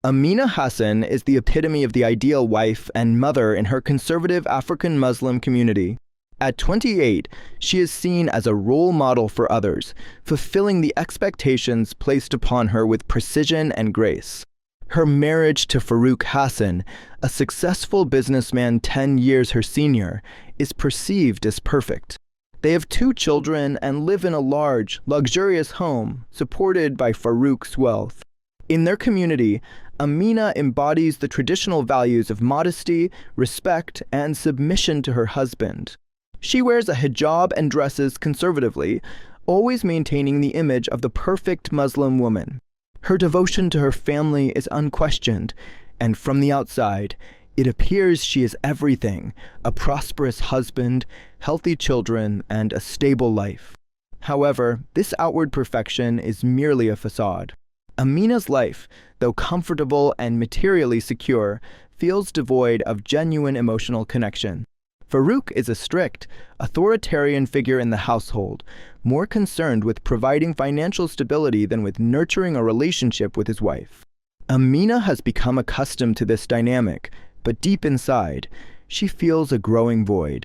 Amina Hassan is the epitome of the ideal wife and mother in her conservative African Muslim community. At 28, she is seen as a role model for others, fulfilling the expectations placed upon her with precision and grace. Her marriage to Farouk Hassan, a successful businessman 10 years her senior, is perceived as perfect. They have 2 children and live in a large, luxurious home supported by Farouk's wealth. In their community, Amina embodies the traditional values of modesty, respect, and submission to her husband. She wears a hijab and dresses conservatively, always maintaining the image of the perfect Muslim woman. Her devotion to her family is unquestioned, and from the outside, it appears she is everything: a prosperous husband, healthy children, and a stable life. However, this outward perfection is merely a facade. Amina's life, though comfortable and materially secure, feels devoid of genuine emotional connection. Farouk is a strict, authoritarian figure in the household, more concerned with providing financial stability than with nurturing a relationship with his wife. Amina has become accustomed to this dynamic, but deep inside, she feels a growing void.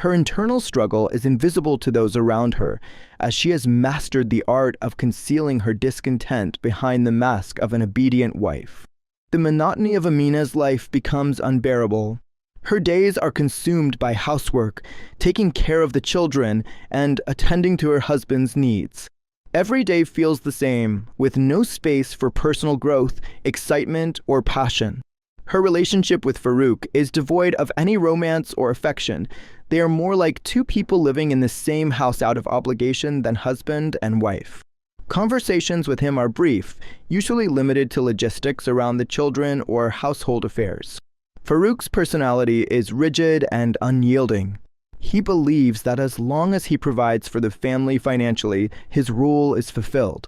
Her internal struggle is invisible to those around her, as she has mastered the art of concealing her discontent behind the mask of an obedient wife. The monotony of Amina's life becomes unbearable. Her days are consumed by housework, taking care of the children, and attending to her husband's needs. Every day feels the same, with no space for personal growth, excitement, or passion. Her relationship with Farouk is devoid of any romance or affection. They are more like 2 people living in the same house out of obligation than husband and wife. Conversations with him are brief, usually limited to logistics around the children or household affairs. Farouk's personality is rigid and unyielding. He believes that as long as he provides for the family financially, his role is fulfilled.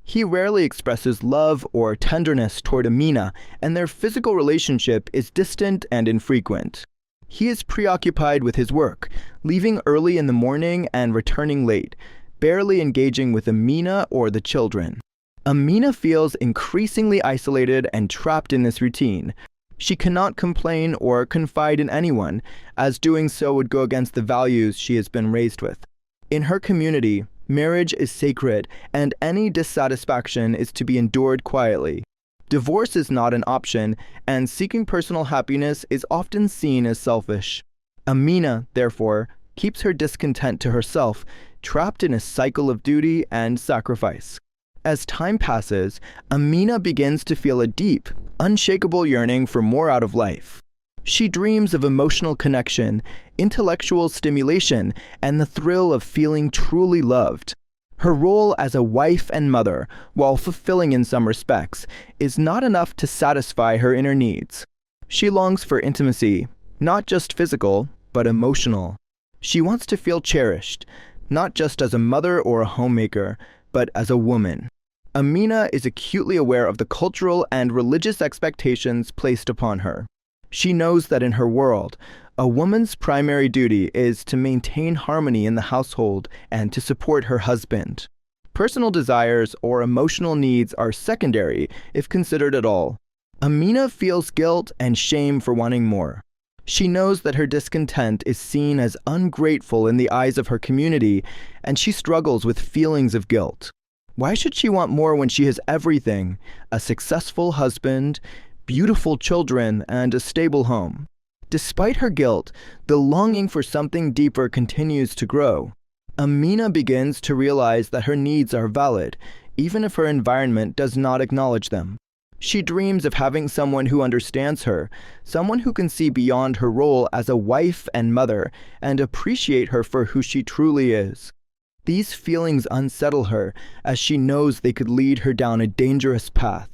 He rarely expresses love or tenderness toward Amina, and their physical relationship is distant and infrequent. He is preoccupied with his work, leaving early in the morning and returning late, barely engaging with Amina or the children. Amina feels increasingly isolated and trapped in this routine. She cannot complain or confide in anyone, as doing so would go against the values she has been raised with. In her community, marriage is sacred, and any dissatisfaction is to be endured quietly. Divorce is not an option, and seeking personal happiness is often seen as selfish. Amina, therefore, keeps her discontent to herself, trapped in a cycle of duty and sacrifice. As time passes, Amina begins to feel a deep, unshakable yearning for more out of life. She dreams of emotional connection, intellectual stimulation, and the thrill of feeling truly loved. Her role as a wife and mother, while fulfilling in some respects, is not enough to satisfy her inner needs. She longs for intimacy, not just physical, but emotional. She wants to feel cherished, not just as a mother or a homemaker, but as a woman. Amina is acutely aware of the cultural and religious expectations placed upon her. She knows that in her world, a woman's primary duty is to maintain harmony in the household and to support her husband. Personal desires or emotional needs are secondary, if considered at all. Amina feels guilt and shame for wanting more. She knows that her discontent is seen as ungrateful in the eyes of her community, and she struggles with feelings of guilt. Why should she want more when she has everything: a successful husband, beautiful children, and a stable home? Despite her guilt, the longing for something deeper continues to grow. Amina begins to realize that her needs are valid, even if her environment does not acknowledge them. She dreams of having someone who understands her, someone who can see beyond her role as a wife and mother and appreciate her for who she truly is. These feelings unsettle her, as she knows they could lead her down a dangerous path.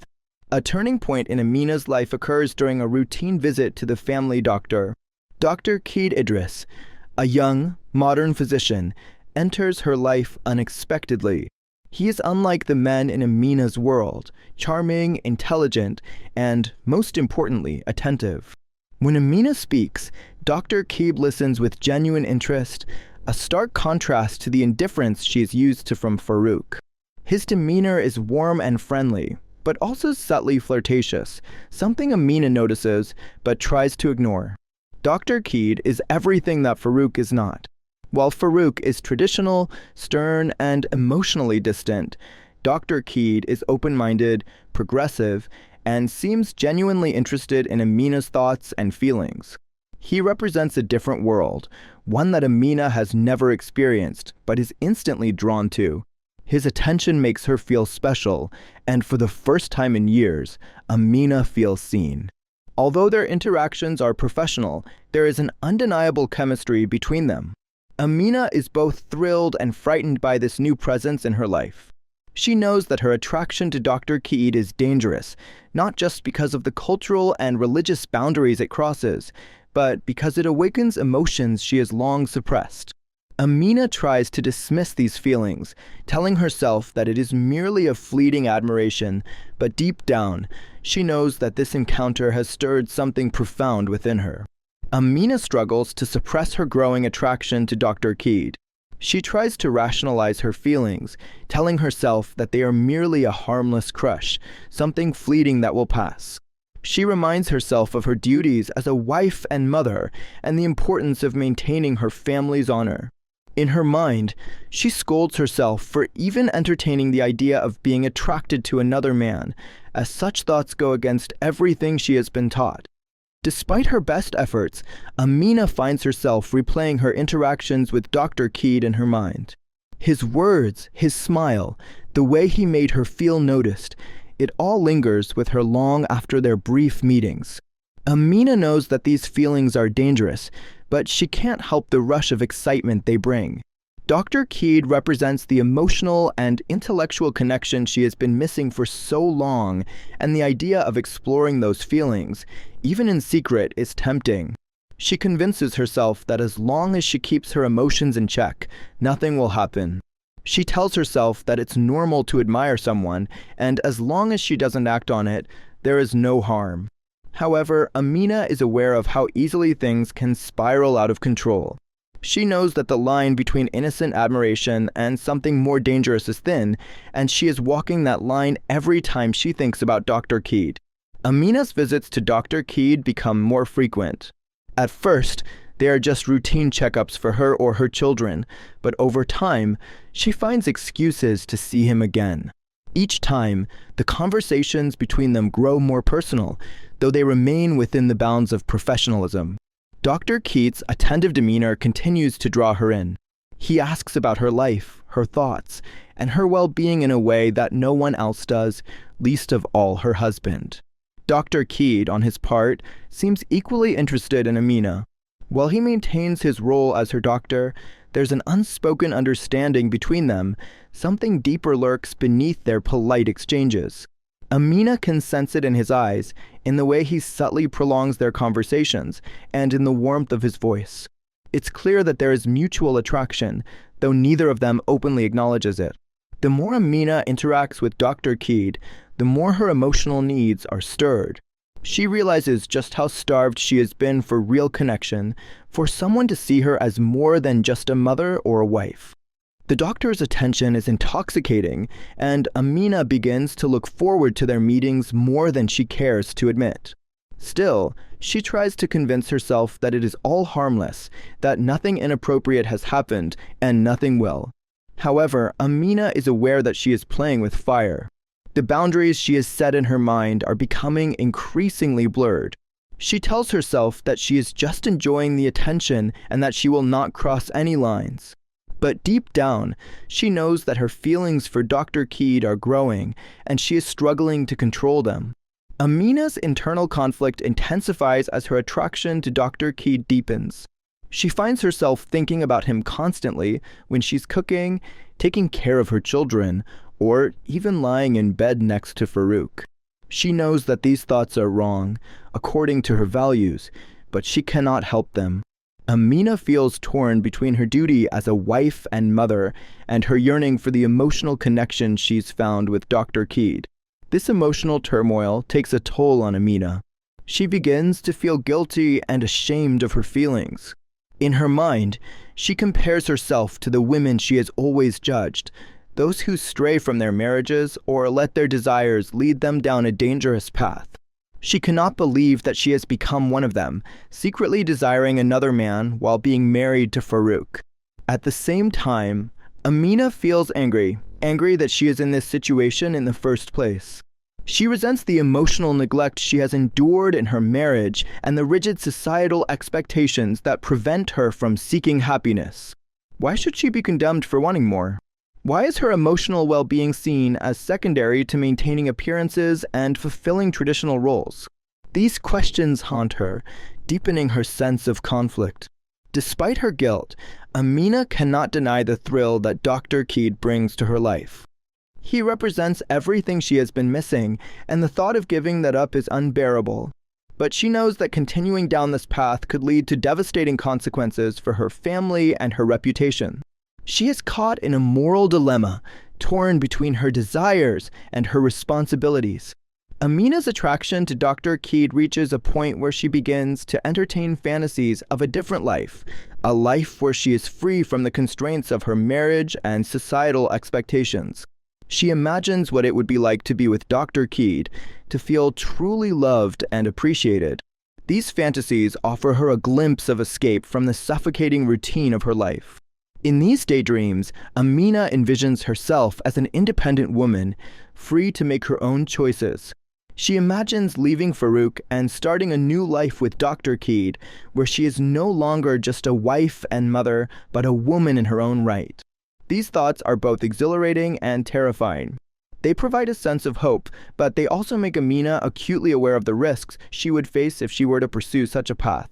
A turning point in Amina's life occurs during a routine visit to the family doctor. Dr. Keed Idris, a young, modern physician, enters her life unexpectedly. He is unlike the men in Amina's world, charming, intelligent, and, most importantly, attentive. When Amina speaks, Dr. Keeb listens with genuine interest, a stark contrast to the indifference she is used to from Farouk. His demeanor is warm and friendly, but also subtly flirtatious, something Amina notices but tries to ignore. Dr. Keed is everything that Farouk is not. While Farouk is traditional, stern, and emotionally distant, Dr. Keed is open-minded, progressive, and seems genuinely interested in Amina's thoughts and feelings. He represents a different world, one that Amina has never experienced, but is instantly drawn to. His attention makes her feel special, and for the first time in years, Amina feels seen. Although their interactions are professional, there is an undeniable chemistry between them. Amina is both thrilled and frightened by this new presence in her life. She knows that her attraction to Dr. Keed is dangerous, not just because of the cultural and religious boundaries it crosses, but because it awakens emotions she has long suppressed. Amina tries to dismiss these feelings, telling herself that it is merely a fleeting admiration, but deep down, she knows that this encounter has stirred something profound within her. Amina struggles to suppress her growing attraction to Dr. Keed. She tries to rationalize her feelings, telling herself that they are merely a harmless crush, something fleeting that will pass. She reminds herself of her duties as a wife and mother and the importance of maintaining her family's honor. In her mind, she scolds herself for even entertaining the idea of being attracted to another man, as such thoughts go against everything she has been taught. Despite her best efforts, Amina finds herself replaying her interactions with Dr. Keed in her mind. His words, his smile, the way he made her feel noticed, it all lingers with her long after their brief meetings. Amina knows that these feelings are dangerous, but she can't help the rush of excitement they bring. Dr. Keed represents the emotional and intellectual connection she has been missing for so long, and the idea of exploring those feelings, even in secret, is tempting. She convinces herself that as long as she keeps her emotions in check, nothing will happen. She tells herself that it's normal to admire someone, and as long as she doesn't act on it, there is no harm. However, Amina is aware of how easily things can spiral out of control. She knows that the line between innocent admiration and something more dangerous is thin, and she is walking that line every time she thinks about Dr. Keed. Amina's visits to Dr. Keed become more frequent. At first, they are just routine checkups for her or her children, but over time, she finds excuses to see him again. Each time, the conversations between them grow more personal, though they remain within the bounds of professionalism. Dr. Keed's attentive demeanor continues to draw her in. He asks about her life, her thoughts, and her well-being in a way that no one else does, least of all her husband. Dr. Keed, on his part, seems equally interested in Amina. While he maintains his role as her doctor, there's an unspoken understanding between them. Something deeper lurks beneath their polite exchanges. Amina can sense it in his eyes, in the way he subtly prolongs their conversations, and in the warmth of his voice. It's clear that there is mutual attraction, though neither of them openly acknowledges it. The more Amina interacts with Dr. Keed, the more her emotional needs are stirred. She realizes just how starved she has been for real connection, for someone to see her as more than just a mother or a wife. The doctor's attention is intoxicating, and Amina begins to look forward to their meetings more than she cares to admit. Still, she tries to convince herself that it is all harmless, that nothing inappropriate has happened, and nothing will. However, Amina is aware that she is playing with fire. The boundaries she has set in her mind are becoming increasingly blurred. She tells herself that she is just enjoying the attention and that she will not cross any lines. But deep down, she knows that her feelings for Dr. Keed are growing, and she is struggling to control them. Amina's internal conflict intensifies as her attraction to Dr. Keed deepens. She finds herself thinking about him constantly when she's cooking, taking care of her children, or even lying in bed next to Farouk. She knows that these thoughts are wrong, according to her values, but she cannot help them. Amina feels torn between her duty as a wife and mother and her yearning for the emotional connection she's found with Dr. Keed. This emotional turmoil takes a toll on Amina. She begins to feel guilty and ashamed of her feelings. In her mind, she compares herself to the women she has always judged, those who stray from their marriages or let their desires lead them down a dangerous path. She cannot believe that she has become one of them, secretly desiring another man while being married to Farouk. At the same time, Amina feels angry that she is in this situation in the first place. She resents the emotional neglect she has endured in her marriage and the rigid societal expectations that prevent her from seeking happiness. Why should she be condemned for wanting more? Why is her emotional well-being seen as secondary to maintaining appearances and fulfilling traditional roles? These questions haunt her, deepening her sense of conflict. Despite her guilt, Amina cannot deny the thrill that Dr. Keed brings to her life. He represents everything she has been missing, and the thought of giving that up is unbearable. But she knows that continuing down this path could lead to devastating consequences for her family and her reputation. She is caught in a moral dilemma, torn between her desires and her responsibilities. Amina's attraction to Dr. Keed reaches a point where she begins to entertain fantasies of a different life, a life where she is free from the constraints of her marriage and societal expectations. She imagines what it would be like to be with Dr. Keed, to feel truly loved and appreciated. These fantasies offer her a glimpse of escape from the suffocating routine of her life. In these daydreams, Amina envisions herself as an independent woman, free to make her own choices. She imagines leaving Farouk and starting a new life with Dr. Keed, where she is no longer just a wife and mother, but a woman in her own right. These thoughts are both exhilarating and terrifying. They provide a sense of hope, but they also make Amina acutely aware of the risks she would face if she were to pursue such a path.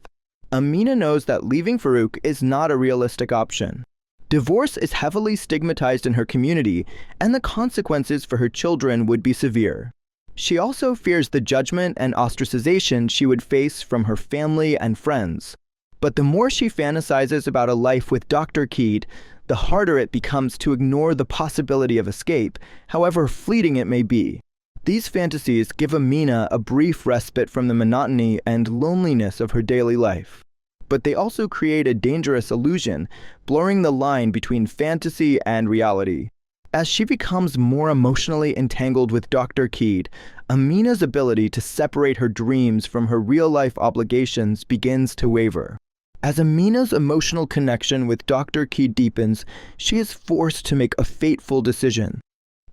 Amina knows that leaving Farouk is not a realistic option. Divorce is heavily stigmatized in her community, and the consequences for her children would be severe. She also fears the judgment and ostracization she would face from her family and friends. But the more she fantasizes about a life with Dr. Keed, the harder it becomes to ignore the possibility of escape, however fleeting it may be. These fantasies give Amina a brief respite from the monotony and loneliness of her daily life. But they also create a dangerous illusion, blurring the line between fantasy and reality. As she becomes more emotionally entangled with Dr. Keed, Amina's ability to separate her dreams from her real-life obligations begins to waver. As Amina's emotional connection with Dr. Keed deepens, she is forced to make a fateful decision.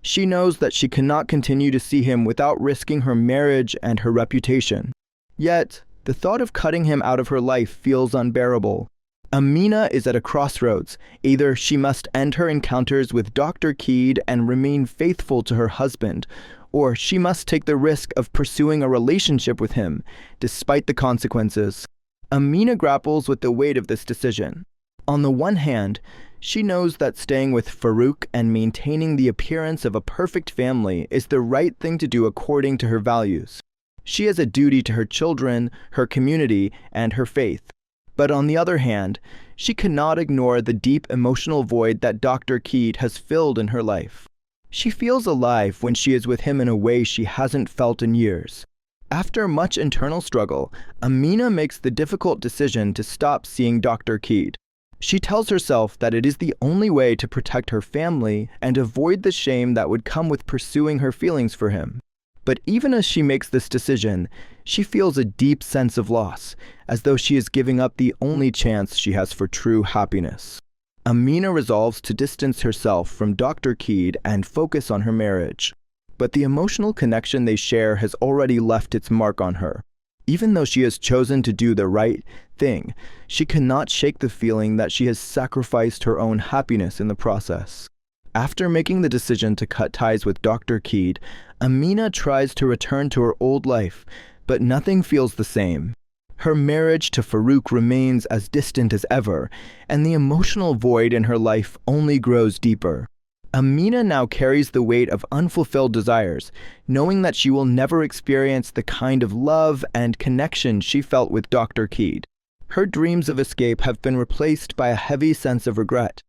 She knows that she cannot continue to see him without risking her marriage and her reputation. Yet, the thought of cutting him out of her life feels unbearable. Amina is at a crossroads. Either she must end her encounters with Dr. Keed and remain faithful to her husband, or she must take the risk of pursuing a relationship with him, despite the consequences. Amina grapples with the weight of this decision. On the one hand, she knows that staying with Farouk and maintaining the appearance of a perfect family is the right thing to do according to her values. She has a duty to her children, her community, and her faith. But on the other hand, she cannot ignore the deep emotional void that Dr. Keed has filled in her life. She feels alive when she is with him in a way she hasn't felt in years. After much internal struggle, Amina makes the difficult decision to stop seeing Dr. Keed. She tells herself that it is the only way to protect her family and avoid the shame that would come with pursuing her feelings for him. But even as she makes this decision, she feels a deep sense of loss, as though she is giving up the only chance she has for true happiness. Amina resolves to distance herself from Dr. Keed and focus on her marriage. But the emotional connection they share has already left its mark on her. Even though she has chosen to do the right thing, she cannot shake the feeling that she has sacrificed her own happiness in the process. After making the decision to cut ties with Dr. Keed, Amina tries to return to her old life, but nothing feels the same. Her marriage to Farouk remains as distant as ever, and the emotional void in her life only grows deeper. Amina now carries the weight of unfulfilled desires, knowing that she will never experience the kind of love and connection she felt with Dr. Keed. Her dreams of escape have been replaced by a heavy sense of regret.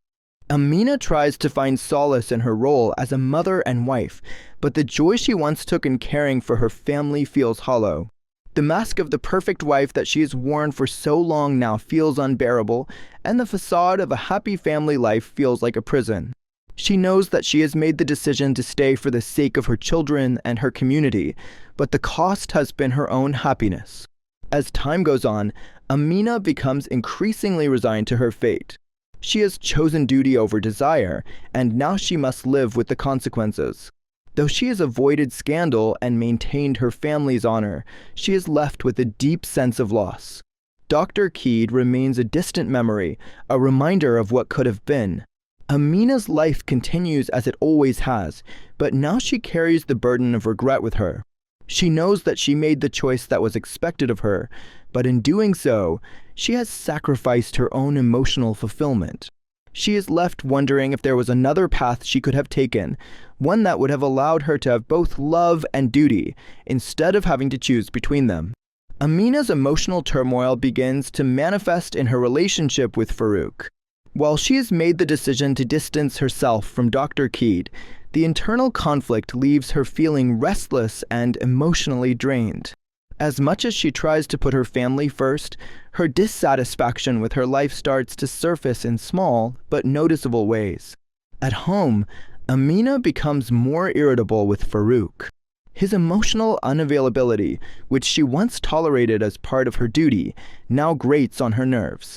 Amina tries to find solace in her role as a mother and wife, but the joy she once took in caring for her family feels hollow. The mask of the perfect wife that she has worn for so long now feels unbearable, and the facade of a happy family life feels like a prison. She knows that she has made the decision to stay for the sake of her children and her community, but the cost has been her own happiness. As time goes on, Amina becomes increasingly resigned to her fate. She has chosen duty over desire, and now she must live with the consequences. Though she has avoided scandal and maintained her family's honor, she is left with a deep sense of loss. Dr. Keed remains a distant memory, a reminder of what could have been. Amina's life continues as it always has, but now she carries the burden of regret with her. She knows that she made the choice that was expected of her, but in doing so, she has sacrificed her own emotional fulfillment. She is left wondering if there was another path she could have taken, one that would have allowed her to have both love and duty, instead of having to choose between them. Amina's emotional turmoil begins to manifest in her relationship with Farouk. While she has made the decision to distance herself from Dr. Keed, the internal conflict leaves her feeling restless and emotionally drained. As much as she tries to put her family first, her dissatisfaction with her life starts to surface in small but noticeable ways. At home, Amina becomes more irritable with Farouk. His emotional unavailability, which she once tolerated as part of her duty, now grates on her nerves.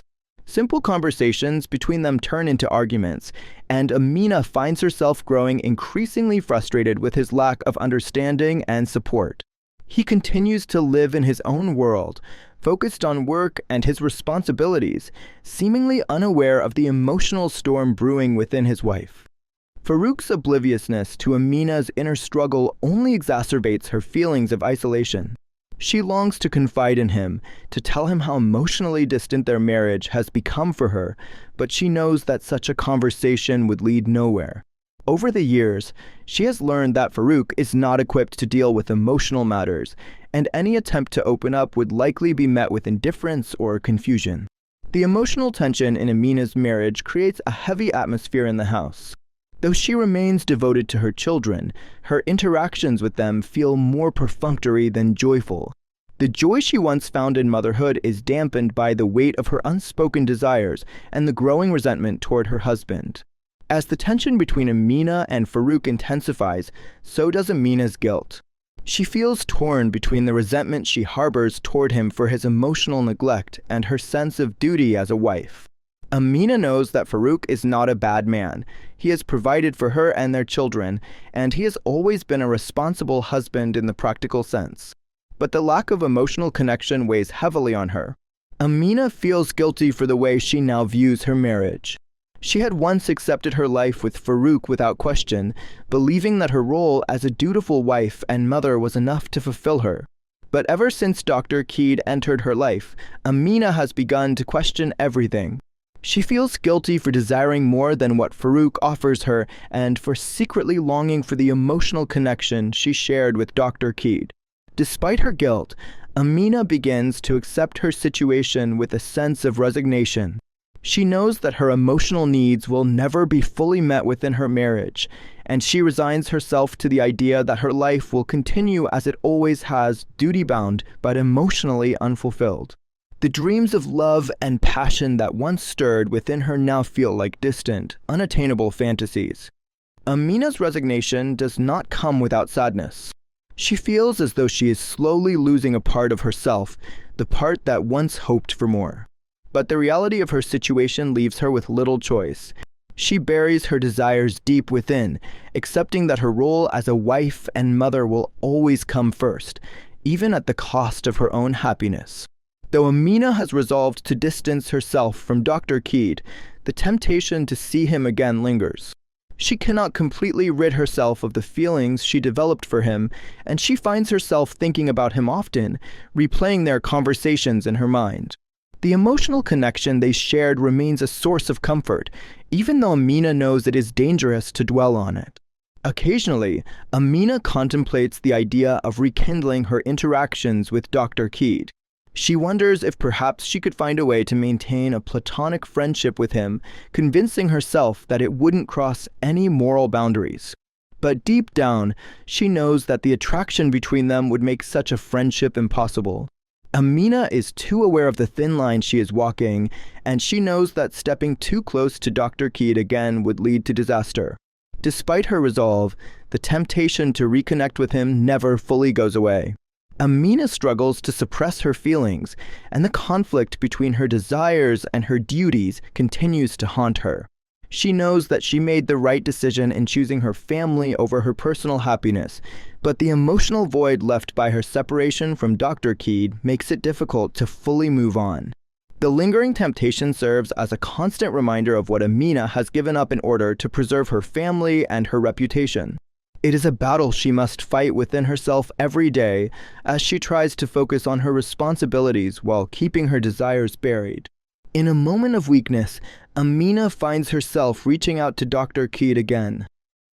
Simple conversations between them turn into arguments, and Amina finds herself growing increasingly frustrated with his lack of understanding and support. He continues to live in his own world, focused on work and his responsibilities, seemingly unaware of the emotional storm brewing within his wife. Farouk's obliviousness to Amina's inner struggle only exacerbates her feelings of isolation. She longs to confide in him, to tell him how emotionally distant their marriage has become for her, but she knows that such a conversation would lead nowhere. Over the years, she has learned that Farouk is not equipped to deal with emotional matters, and any attempt to open up would likely be met with indifference or confusion. The emotional tension in Amina's marriage creates a heavy atmosphere in the house. Though she remains devoted to her children, her interactions with them feel more perfunctory than joyful. The joy she once found in motherhood is dampened by the weight of her unspoken desires and the growing resentment toward her husband. As the tension between Amina and Farouk intensifies, so does Amina's guilt. She feels torn between the resentment she harbors toward him for his emotional neglect and her sense of duty as a wife. Amina knows that Farouk is not a bad man. He has provided for her and their children, and he has always been a responsible husband in the practical sense. But the lack of emotional connection weighs heavily on her. Amina feels guilty for the way she now views her marriage. She had once accepted her life with Farouk without question, believing that her role as a dutiful wife and mother was enough to fulfill her. But ever since Dr. Keed entered her life, Amina has begun to question everything. She feels guilty for desiring more than what Farouk offers her and for secretly longing for the emotional connection she shared with Dr. Keed. Despite her guilt, Amina begins to accept her situation with a sense of resignation. She knows that her emotional needs will never be fully met within her marriage, and she resigns herself to the idea that her life will continue as it always has, duty-bound but emotionally unfulfilled. The dreams of love and passion that once stirred within her now feel like distant, unattainable fantasies. Amina's resignation does not come without sadness. She feels as though she is slowly losing a part of herself, the part that once hoped for more. But the reality of her situation leaves her with little choice. She buries her desires deep within, accepting that her role as a wife and mother will always come first, even at the cost of her own happiness. Though Amina has resolved to distance herself from Dr. Keed, the temptation to see him again lingers. She cannot completely rid herself of the feelings she developed for him, and she finds herself thinking about him often, replaying their conversations in her mind. The emotional connection they shared remains a source of comfort, even though Amina knows it is dangerous to dwell on it. Occasionally, Amina contemplates the idea of rekindling her interactions with Dr. Keed. She wonders if perhaps she could find a way to maintain a platonic friendship with him, convincing herself that it wouldn't cross any moral boundaries. But deep down, she knows that the attraction between them would make such a friendship impossible. Amina is too aware of the thin line she is walking, and she knows that stepping too close to Dr. Keed again would lead to disaster. Despite her resolve, the temptation to reconnect with him never fully goes away. Amina struggles to suppress her feelings, and the conflict between her desires and her duties continues to haunt her. She knows that she made the right decision in choosing her family over her personal happiness, but the emotional void left by her separation from Dr. Keed makes it difficult to fully move on. The lingering temptation serves as a constant reminder of what Amina has given up in order to preserve her family and her reputation. It is a battle she must fight within herself every day as she tries to focus on her responsibilities while keeping her desires buried. In a moment of weakness, Amina finds herself reaching out to Dr. Keed again.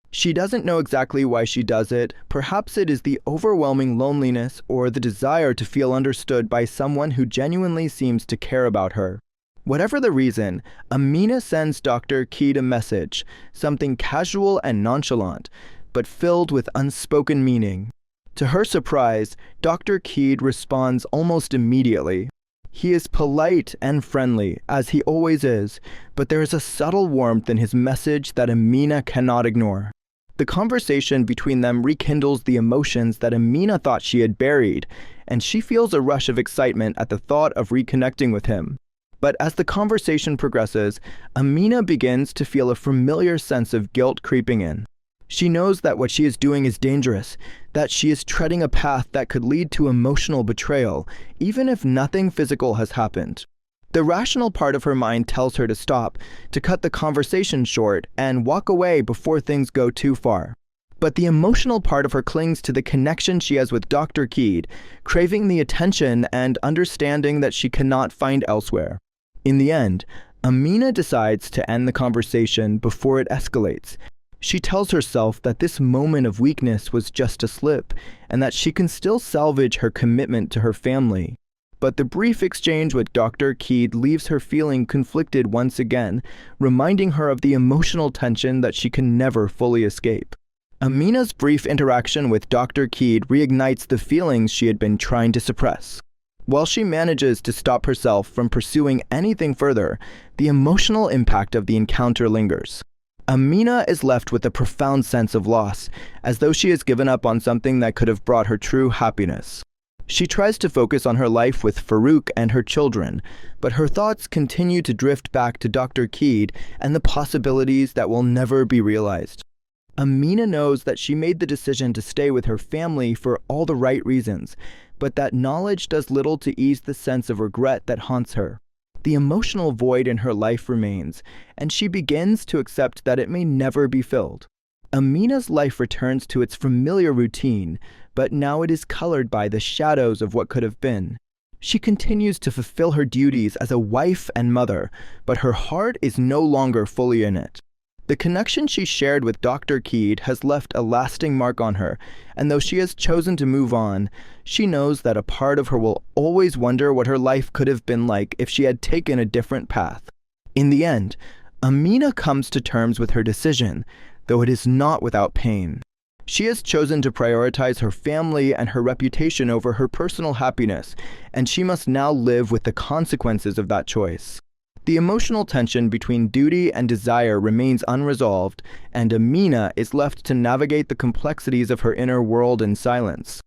She doesn't know exactly why she does it. Perhaps it is the overwhelming loneliness or the desire to feel understood by someone who genuinely seems to care about her. Whatever the reason, Amina sends Dr. Keed a message, something casual and nonchalant, but filled with unspoken meaning. To her surprise, Dr. Keed responds almost immediately. He is polite and friendly, as he always is, but there is a subtle warmth in his message that Amina cannot ignore. The conversation between them rekindles the emotions that Amina thought she had buried, and she feels a rush of excitement at the thought of reconnecting with him. But as the conversation progresses, Amina begins to feel a familiar sense of guilt creeping in. She knows that what she is doing is dangerous, that she is treading a path that could lead to emotional betrayal, even if nothing physical has happened. The rational part of her mind tells her to stop, to cut the conversation short, and walk away before things go too far. But the emotional part of her clings to the connection she has with Dr. Keed, craving the attention and understanding that she cannot find elsewhere. In the end, Amina decides to end the conversation before it escalates. She tells herself that this moment of weakness was just a slip, and that she can still salvage her commitment to her family. But the brief exchange with Dr. Keed leaves her feeling conflicted once again, reminding her of the emotional tension that she can never fully escape. Amina's brief interaction with Dr. Keed reignites the feelings she had been trying to suppress. While she manages to stop herself from pursuing anything further, the emotional impact of the encounter lingers. Amina is left with a profound sense of loss, as though she has given up on something that could have brought her true happiness. She tries to focus on her life with Farouk and her children, but her thoughts continue to drift back to Dr. Keed and the possibilities that will never be realized. Amina knows that she made the decision to stay with her family for all the right reasons, but that knowledge does little to ease the sense of regret that haunts her. The emotional void in her life remains, and she begins to accept that it may never be filled. Amina's life returns to its familiar routine, but now it is colored by the shadows of what could have been. She continues to fulfill her duties as a wife and mother, but her heart is no longer fully in it. The connection she shared with Dr. Keed has left a lasting mark on her, and though she has chosen to move on, she knows that a part of her will always wonder what her life could have been like if she had taken a different path. In the end, Amina comes to terms with her decision, though it is not without pain. She has chosen to prioritize her family and her reputation over her personal happiness, and she must now live with the consequences of that choice. The emotional tension between duty and desire remains unresolved, and Amina is left to navigate the complexities of her inner world in silence.